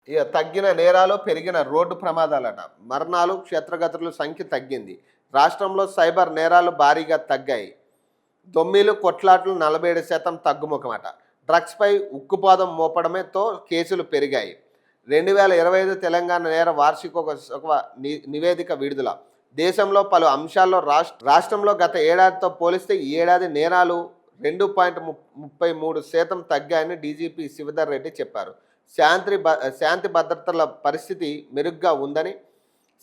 ఇక తగ్గిన నేరాలు, పెరిగిన రోడ్డు ప్రమాదాలట. మరణాలు, క్షేత్రగతుల సంఖ్య తగ్గింది. రాష్ట్రంలో సైబర్ నేరాలు భారీగా తగ్గాయి. దొమ్మీలు, కొట్లాట్లు 47% తగ్గుముఖమట. డ్రగ్స్పై ఉక్కుపాదం మోపడమేతో కేసులు పెరిగాయి. 2025 తెలంగాణ నేర వార్షికోత్సవ నివేదిక విడుదల. దేశంలో పలు అంశాల్లో రాష్ట్రంలో గత ఏడాదితో పోలిస్తే ఈ ఏడాది నేరాలు 2.33% తగ్గాయని డీజీపీ శివధర్ రెడ్డి చెప్పారు. శాంతి భద్రతల పరిస్థితి మెరుగ్గా ఉందని,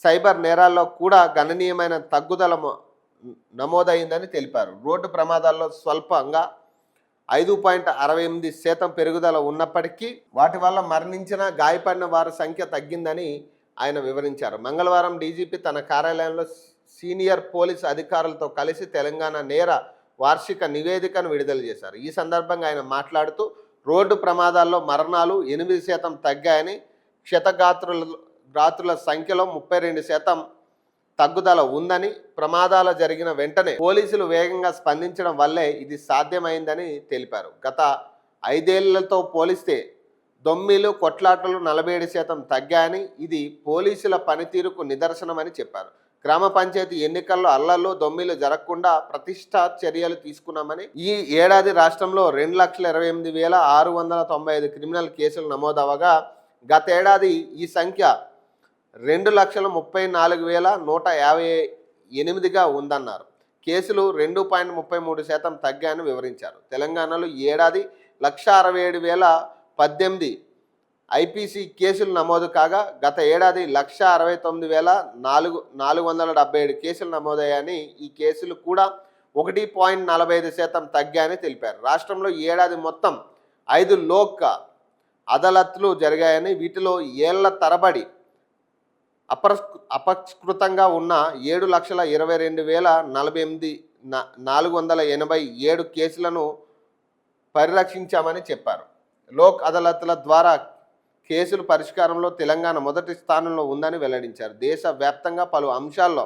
సైబర్ నేరాల్లో కూడా గణనీయమైన తగ్గుదల నమోదైందని తెలిపారు. రోడ్డు ప్రమాదాల్లో స్వల్పంగా 5.68% పెరుగుదల ఉన్నప్పటికీ వాటి వల్ల మరణించిన, గాయపడిన వారి సంఖ్య తగ్గిందని ఆయన వివరించారు. మంగళవారం డీజీపీ తన కార్యాలయంలో సీనియర్ పోలీసు అధికారులతో కలిసి తెలంగాణ నేర వార్షిక నివేదికను విడుదల చేశారు. ఈ సందర్భంగా ఆయన మాట్లాడుతూ రోడ్డు ప్రమాదాల్లో మరణాలు 8% తగ్గాయని, క్షతగాత్రుల సంఖ్యలో 32% తగ్గుదల ఉందని, ప్రమాదాలు జరిగిన వెంటనే పోలీసులు వేగంగా స్పందించడం వల్లే ఇది సాధ్యమైందని తెలిపారు. గత 5 ఏళ్లతో పోలిస్తే దొమ్మీలు, కొట్లాటలు 47% తగ్గాయని, ఇది పోలీసుల పనితీరుకు నిదర్శనమని చెప్పారు. గ్రామ పంచాయతీ ఎన్నికల్లో అల్లర్లు, దొమ్మీలు జరగకుండా ప్రతిష్టా చర్యలు తీసుకున్నామని, ఈ ఏడాది రాష్ట్రంలో 2,28,695 క్రిమినల్ కేసులు నమోదవగా గత ఏడాది ఈ సంఖ్య 2,34,158గా ఉందన్నారు. కేసులు 2.33% తగ్గాయని వివరించారు. తెలంగాణలో ఈ ఏడాది 1,67,018 ఐపీసీ కేసులు నమోదు కాగా గత ఏడాది 1,69,477 కేసులు నమోదయ్యాయని, ఈ కేసులు కూడా 1.45% తగ్గాయని తెలిపారు. రాష్ట్రంలో ఈ ఏడాది మొత్తం 5 లోక్ అదాలత్లు జరిగాయని, వీటిలో ఏళ్ల తరబడి అపష్కృతంగా ఉన్న 7,22,487 కేసులను పరిరక్షించామని చెప్పారు. లోక్ అదాలత్ల ద్వారా కేసుల పరిష్కారంలో తెలంగాణ మొదటి స్థానంలో ఉందని వెల్లడించారు. దేశవ్యాప్తంగా పలు అంశాల్లో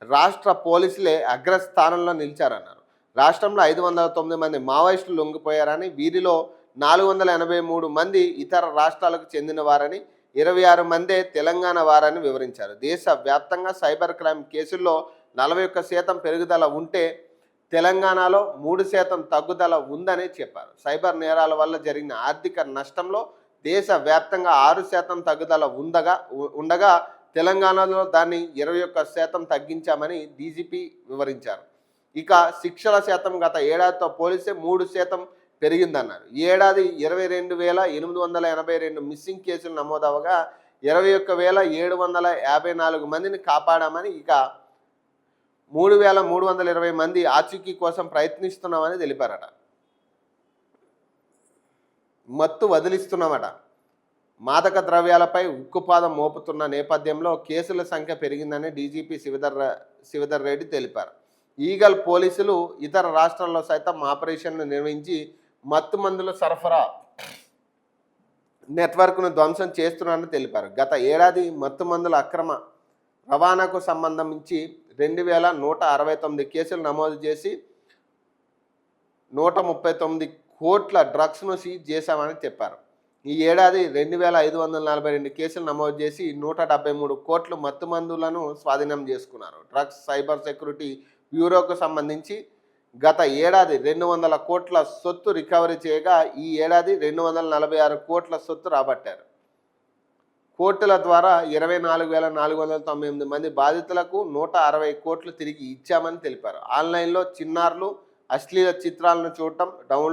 రాష్ట్ర పోలీసులే అగ్రస్థానంలో నిలిచారన్నారు. రాష్ట్రంలో 509 మంది మావోయిస్టులు లొంగిపోయారని, వీరిలో 483 మంది ఇతర రాష్ట్రాలకు చెందిన వారని, 26 మందే తెలంగాణ వారని వివరించారు. దేశవ్యాప్తంగా సైబర్ క్రైమ్ కేసుల్లో 41% పెరుగుదల ఉంటే తెలంగాణలో 3% తగ్గుదల ఉందని చెప్పారు. సైబర్ నేరాల వల్ల జరిగిన ఆర్థిక నష్టంలో దేశవ్యాప్తంగా 6% తగ్గుదల ఉండగా తెలంగాణలో దాన్ని 21% తగ్గించామని డీజీపీ వివరించారు. ఇక శిక్షల శాతం గత ఏడాదితో పోలిస్తే 3% పెరిగిందన్నారు. ఈ ఏడాది 22,882 మిస్సింగ్ కేసులు నమోదవగా 21,754 మందిని కాపాడామని, ఇక 3,320 మంది ఆచూకీ కోసం ప్రయత్నిస్తున్నామని తెలిపారట. మత్తు వదిలిస్తున్నామట. మాదక ద్రవ్యాలపై ఉక్కుపాదం మోపుతున్న నేపథ్యంలో కేసుల సంఖ్య పెరిగిందని డీజీపీ శివధర్ రెడ్డి తెలిపారు. ఈగల్ పోలీసులు ఇతర రాష్ట్రాల్లో సైతం ఆపరేషన్లు నిర్వహించి మత్తు మందుల సరఫరా నెట్వర్క్ను ధ్వంసం చేస్తున్నారని తెలిపారు. గత ఏడాది మత్తు మందుల అక్రమ రవాణాకు సంబంధించి 2,169 కేసులు నమోదు చేసి 139 కోట్ల డ్రగ్స్ను సీజ్ చేశామని చెప్పారు. ఈ ఏడాది 2,542 కేసులు నమోదు చేసి 173 కోట్లు మత్తు మందులను స్వాధీనం చేసుకున్నారు. డ్రగ్స్ సైబర్ సెక్యూరిటీ బ్యూరోకు సంబంధించి గత ఏడాది 200 కోట్ల సొత్తు రికవరీ చేయగా ఈ ఏడాది 246 కోట్ల సొత్తు రాబట్టారు. కోర్టుల ద్వారా 24,498 మంది బాధితులకు 160 కోట్లు తిరిగి ఇచ్చామని తెలిపారు. ఆన్లైన్లో చిన్నారులు అశ్లీల చిత్రాలను చూడటం, డౌన్లోడ్